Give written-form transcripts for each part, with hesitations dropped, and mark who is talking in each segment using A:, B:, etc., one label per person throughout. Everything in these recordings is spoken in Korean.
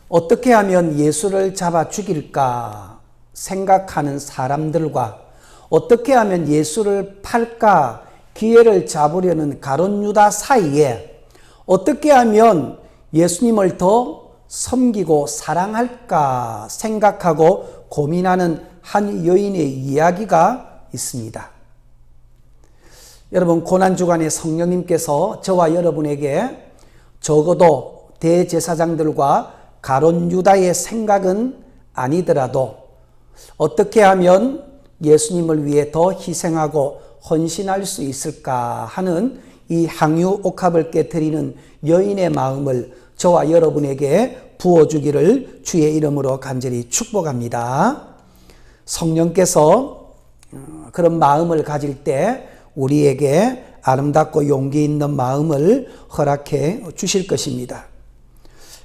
A: 어떻게 하면 예수를 잡아 죽일까 생각하는 사람들과 어떻게 하면 예수를 팔까 기회를 잡으려는 가룟 유다 사이에 어떻게 하면 예수님을 더 섬기고 사랑할까 생각하고 고민하는 한 여인의 이야기가 있습니다. 여러분, 고난주간에 성령님께서 저와 여러분에게 적어도 대제사장들과 가룟 유다의 생각은 아니더라도 어떻게 하면 예수님을 위해 더 희생하고 헌신할 수 있을까 하는 이 향유 옥합을 깨뜨리는 여인의 마음을 저와 여러분에게 부어주기를 주의 이름으로 간절히 축복합니다. 성령께서 그런 마음을 가질 때 우리에게 아름답고 용기 있는 마음을 허락해 주실 것입니다.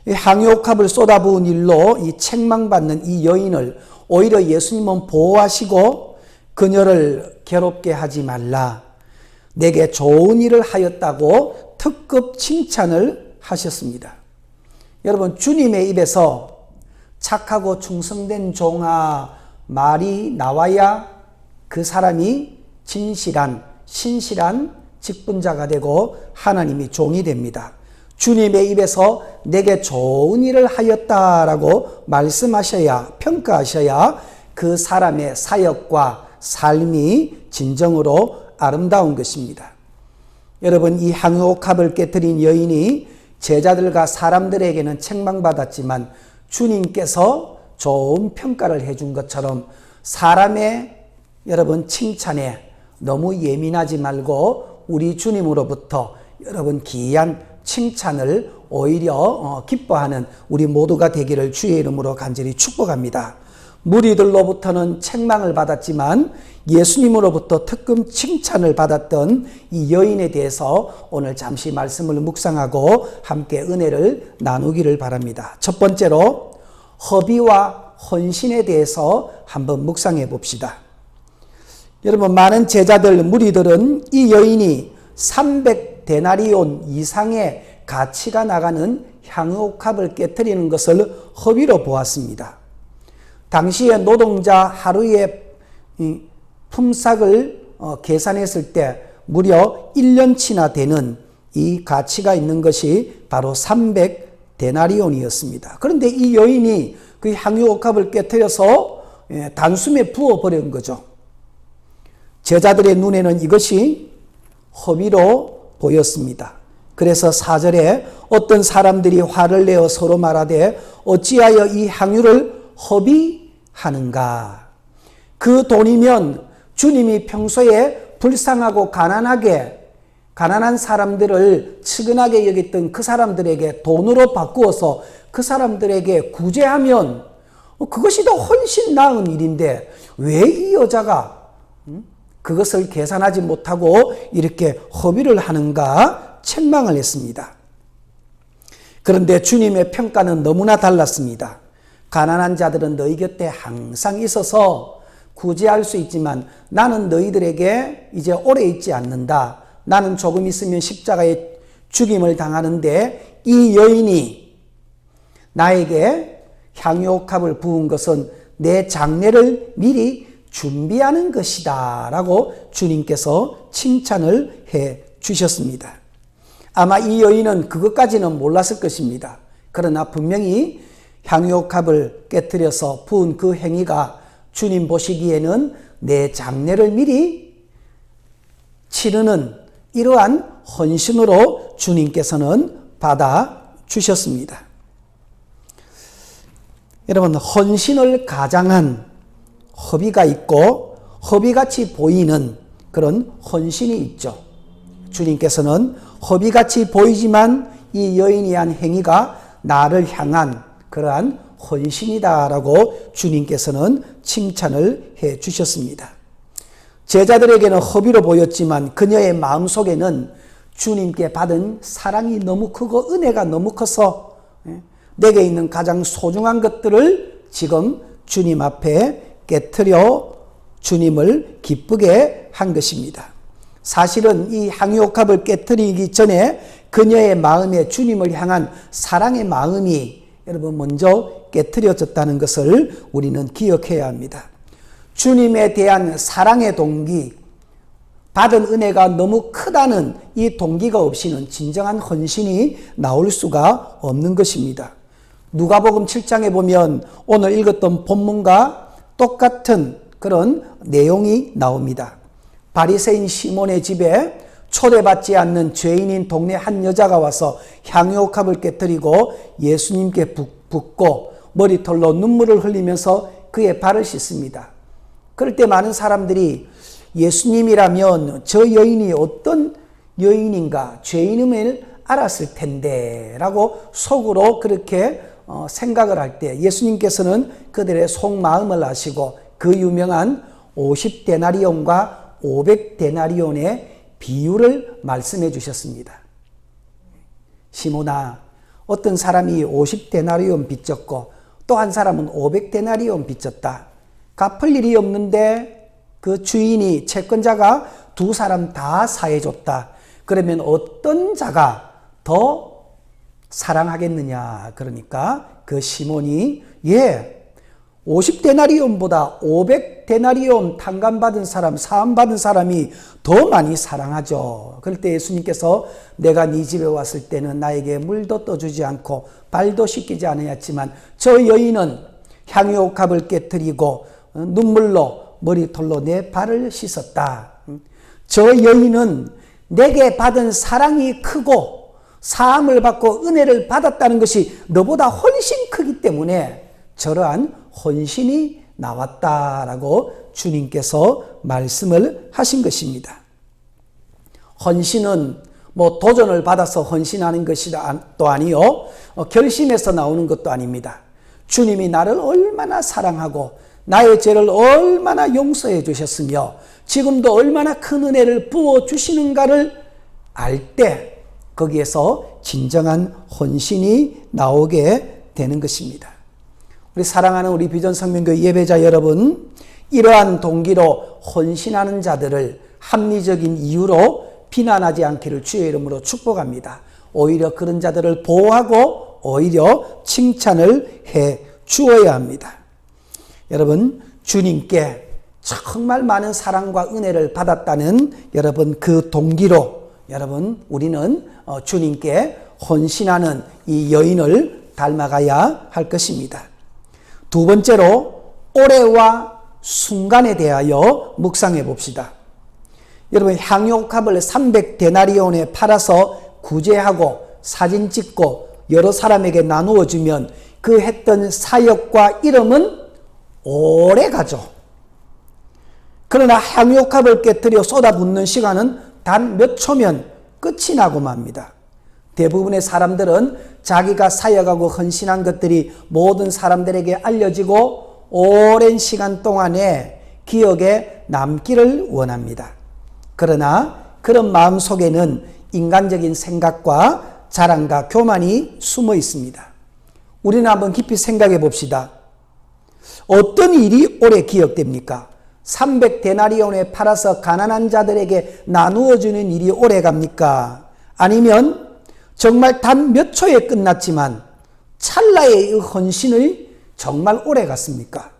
A: 이 향유옥합을 쏟아부은 일로 이 책망받는 이 여인을 오히려 예수님은 보호하시고 그녀를 괴롭게 하지 말라, 내게 좋은 일을 하였다고 특급 칭찬을 하셨습니다. 여러분, 주님의 입에서 착하고 충성된 종아 말이 나와야 그 사람이 진실한 신실한 직분자가 되고 하나님이 종이 됩니다. 주님의 입에서 내게 좋은 일을 하였다라고 말씀하셔야, 평가하셔야 그 사람의 사역과 삶이 진정으로 아름다운 것입니다. 여러분, 이 향유옥합을 깨뜨린 여인이 제자들과 사람들에게는 책망받았지만 주님께서 좋은 평가를 해준 것처럼 사람의 여러분 칭찬에 너무 예민하지 말고 우리 주님으로부터 여러분 귀한 칭찬을 오히려 기뻐하는 우리 모두가 되기를 주의 이름으로 간절히 축복합니다. 무리들로부터는 책망을 받았지만 예수님으로부터 특급 칭찬을 받았던 이 여인에 대해서 오늘 잠시 말씀을 묵상하고 함께 은혜를 나누기를 바랍니다. 첫 번째로 허비와 헌신에 대해서 한번 묵상해 봅시다. 여러분, 많은 제자들, 무리들은 이 여인이 300데나리온 이상의 가치가 나가는 향유옥합을 깨뜨리는 것을 허비로 보았습니다. 당시에 노동자 하루의 품삯을 계산했을 때 무려 1년치나 되는 이 가치가 있는 것이 바로 300데나리온이었습니다. 그런데 이 여인이 그 향유옥합을 깨뜨려서 단숨에 부어버린 거죠. 제자들의 눈에는 이것이 허비로 보였습니다. 그래서 4절에 어떤 사람들이 화를 내어 서로 말하되 어찌하여 이 향유를 허비하는가? 그 돈이면 주님이 평소에 불쌍하고 가난한 사람들을 측은하게 여겼던 그 사람들에게 돈으로 바꾸어서 그 사람들에게 구제하면 그것이 더 훨씬 나은 일인데 왜 이 여자가 그것을 계산하지 못하고 이렇게 허비를 하는가 책망을 했습니다. 그런데 주님의 평가는 너무나 달랐습니다. 가난한 자들은 너희 곁에 항상 있어서 구제할 수 있지만 나는 너희들에게 이제 오래 있지 않는다. 나는 조금 있으면 십자가에 죽임을 당하는데 이 여인이 나에게 향유옥합을 부은 것은 내 장례를 미리 준비하는 것이다 라고 주님께서 칭찬을 해 주셨습니다. 아마 이 여인은 그것까지는 몰랐을 것입니다. 그러나 분명히 향유옥합을 깨뜨려서 부은 그 행위가 주님 보시기에는 내 장례를 미리 치르는 이러한 헌신으로 주님께서는 받아 주셨습니다. 여러분, 헌신을 가장한 허비가 있고 허비같이 보이는 그런 헌신이 있죠. 주님께서는 허비같이 보이지만 이 여인이 한 행위가 나를 향한 그러한 헌신이다라고 주님께서는 칭찬을 해 주셨습니다. 제자들에게는 허비로 보였지만 그녀의 마음속에는 주님께 받은 사랑이 너무 크고 은혜가 너무 커서 내게 있는 가장 소중한 것들을 지금 주님 앞에 깨트려 주님을 기쁘게 한 것입니다. 사실은 이 향유옥합을 깨트리기 전에 그녀의 마음에 주님을 향한 사랑의 마음이 여러분 먼저 깨트려졌다는 것을 우리는 기억해야 합니다. 주님에 대한 사랑의 동기, 받은 은혜가 너무 크다는 이 동기가 없이는 진정한 헌신이 나올 수가 없는 것입니다. 누가복음 7장에 보면 오늘 읽었던 본문과 똑같은 그런 내용이 나옵니다. 바리새인 시몬의 집에 초대받지 않는 죄인인 동네 한 여자가 와서 향유옥합을 깨뜨리고 예수님께 붓고 머리털로 눈물을 흘리면서 그의 발을 씻습니다. 그럴 때 많은 사람들이 예수님이라면 저 여인이 어떤 여인인가, 죄인임을 알았을 텐데 라고 속으로 그렇게 생각을 할 때 예수님께서는 그들의 속마음을 아시고 그 유명한 50데나리온과 500데나리온의 비유를 말씀해 주셨습니다. 시몬아, 어떤 사람이 50데나리온 빚졌고 또 한 사람은 500데나리온 빚졌다. 갚을 일이 없는데 그 주인이 채권자가 두 사람 다 사해줬다. 그러면 어떤 자가 더 사랑하겠느냐. 그러니까 그 시몬이 50데나리온보다 500데나리온 탕감받은 사람, 사함받은 사람이 더 많이 사랑하죠. 그럴 때 예수님께서 내가 네 집에 왔을 때는 나에게 물도 떠주지 않고 발도 씻기지 않았지만 저 여인은 향유옥합을 깨뜨리고 눈물로 머리털로 내 발을 씻었다. 저 여인은 내게 받은 사랑이 크고 사함을 받고 은혜를 받았다는 것이 너보다 훨씬 크기 때문에 저러한 헌신이 나왔다라고 주님께서 말씀을 하신 것입니다. 헌신은 도전을 받아서 헌신하는 것이 또 아니요, 결심해서 나오는 것도 아닙니다. 주님이 나를 얼마나 사랑하고 나의 죄를 얼마나 용서해 주셨으며 지금도 얼마나 큰 은혜를 부어주시는가를 알 때 거기에서 진정한 헌신이 나오게 되는 것입니다. 우리 사랑하는 우리 비전 성민교회 예배자 여러분, 이러한 동기로 헌신하는 자들을 합리적인 이유로 비난하지 않기를 주의 이름으로 축복합니다. 오히려 그런 자들을 보호하고 오히려 칭찬을 해 주어야 합니다. 여러분, 주님께 정말 많은 사랑과 은혜를 받았다는 여러분 그 동기로 여러분 우리는 주님께 헌신하는 이 여인을 닮아가야 할 것입니다. 두 번째로 올해와 순간에 대하여 묵상해 봅시다. 여러분, 향유옥합을 300데나리온에 팔아서 구제하고 사진 찍고 여러 사람에게 나누어 주면 그 했던 사역과 이름은 오래 가죠. 그러나 향유옥합을 깨뜨려 쏟아붓는 시간은 단 몇 초면 끝이 나고 맙니다. 대부분의 사람들은 자기가 사역하고 헌신한 것들이 모든 사람들에게 알려지고 오랜 시간 동안에 기억에 남기를 원합니다. 그러나 그런 마음 속에는 인간적인 생각과 자랑과 교만이 숨어 있습니다. 우리는 한번 깊이 생각해 봅시다. 어떤 일이 오래 기억됩니까? 300데나리온에 팔아서 가난한 자들에게 나누어 주는 일이 오래 갑니까? 아니면 정말 단 몇 초에 끝났지만 찰나의 헌신을 정말 오래 갔습니까?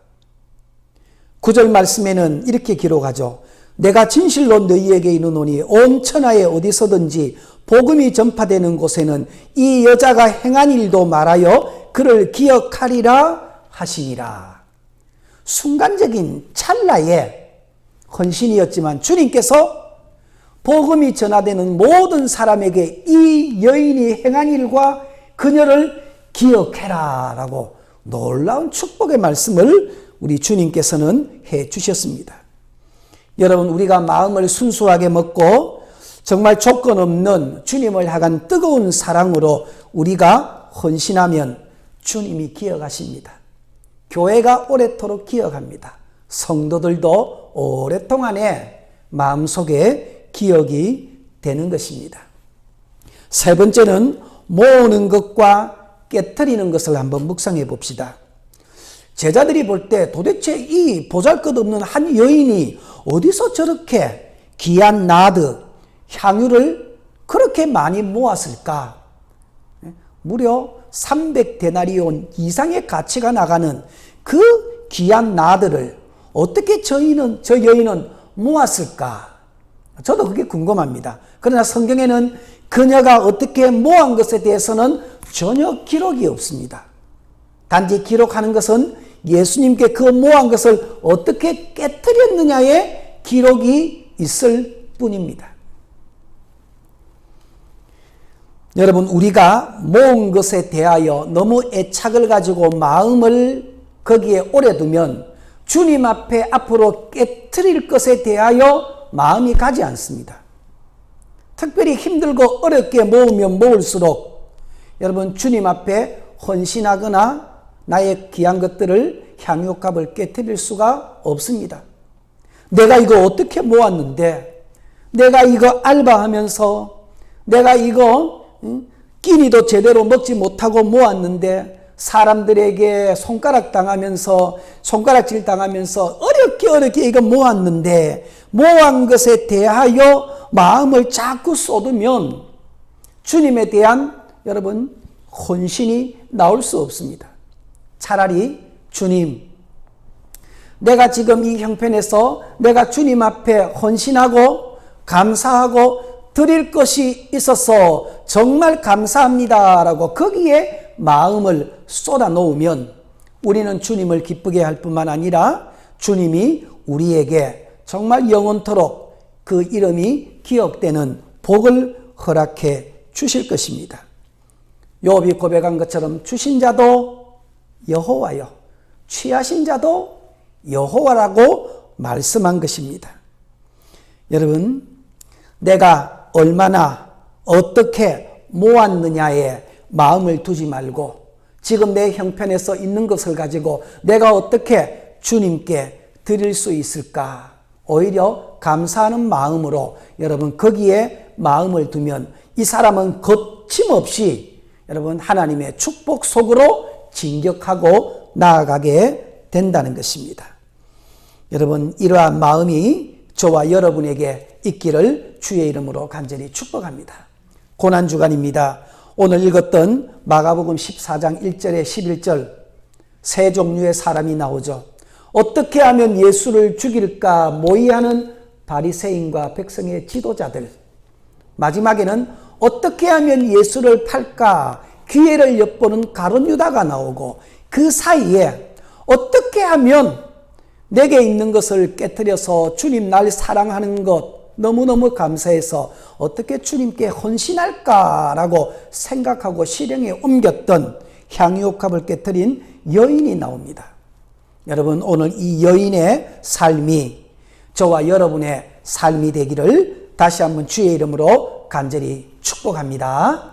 A: 9절 말씀에는 이렇게 기록하죠. 내가 진실로 너희에게 이르노니 온 천하에 어디서든지 복음이 전파되는 곳에는 이 여자가 행한 일도 말하여 그를 기억하리라 하시니라. 순간적인 찰나의 헌신이었지만 주님께서 복음이 전하되는 모든 사람에게 이 여인이 행한 일과 그녀를 기억해라 라고 놀라운 축복의 말씀을 우리 주님께서는 해 주셨습니다. 여러분, 우리가 마음을 순수하게 먹고 정말 조건 없는 주님을 향한 뜨거운 사랑으로 우리가 헌신하면 주님이 기억하십니다. 교회가 오래도록 기억합니다. 성도들도 오랫동안에 마음속에 기억이 되는 것입니다. 세 번째는 모으는 것과 깨트리는 것을 한번 묵상해 봅시다. 제자들이 볼 때 도대체 이 보잘것없는 한 여인이 어디서 저렇게 귀한 나드, 향유를 그렇게 많이 모았을까? 무려 300데나리온 이상의 가치가 나가는 그 귀한 나들을 어떻게 저 여인은 모았을까? 저도 그게 궁금합니다. 그러나 성경에는 그녀가 어떻게 모은 것에 대해서는 전혀 기록이 없습니다. 단지 기록하는 것은 예수님께 그 모은 것을 어떻게 깨뜨렸느냐의 기록이 있을 뿐입니다. 여러분, 우리가 모은 것에 대하여 너무 애착을 가지고 마음을 거기에 오래 두면 주님 앞에 앞으로 깨트릴 것에 대하여 마음이 가지 않습니다. 특별히 힘들고 어렵게 모으면 모을수록 여러분, 주님 앞에 헌신하거나 나의 귀한 것들을 향유값을 깨트릴 수가 없습니다. 내가 이거 어떻게 모았는데, 내가 이거 알바하면서, 내가 이거 끼니도 제대로 먹지 못하고 모았는데 사람들에게 손가락질 당하면서 어렵게 이거 모았는데 모은 것에 대하여 마음을 자꾸 쏟으면 주님에 대한 여러분 헌신이 나올 수 없습니다. 차라리 주님, 내가 지금 이 형편에서 내가 주님 앞에 헌신하고 감사하고 드릴 것이 있어서 정말 감사합니다라고 거기에 마음을 쏟아 놓으면 우리는 주님을 기쁘게 할 뿐만 아니라 주님이 우리에게 정말 영원토록 그 이름이 기억되는 복을 허락해 주실 것입니다. 욥이 고백한 것처럼 주신 자도 여호와요, 취하신 자도 여호와라고 말씀한 것입니다. 여러분, 내가 얼마나 어떻게 모았느냐에 마음을 두지 말고 지금 내 형편에서 있는 것을 가지고 내가 어떻게 주님께 드릴 수 있을까? 오히려 감사하는 마음으로 여러분 거기에 마음을 두면 이 사람은 거침없이 여러분 하나님의 축복 속으로 진격하고 나아가게 된다는 것입니다. 여러분, 이러한 마음이 저와 여러분에게 있기를 주의 이름으로 간절히 축복합니다. 고난주간입니다. 오늘 읽었던 마가복음 14장 1절에 11절 세 종류의 사람이 나오죠. 어떻게 하면 예수를 죽일까 모의하는 바리새인과 백성의 지도자들, 마지막에는 어떻게 하면 예수를 팔까 기회를 엿보는 가룟 유다가 나오고, 그 사이에 어떻게 하면 내게 있는 것을 깨뜨려서 주님 날 사랑하는 것 너무너무 감사해서 어떻게 주님께 헌신할까라고 생각하고 실행에 옮겼던 향유옥합을 깨뜨린 여인이 나옵니다. 여러분, 오늘 이 여인의 삶이 저와 여러분의 삶이 되기를 다시 한번 주의 이름으로 간절히 축복합니다.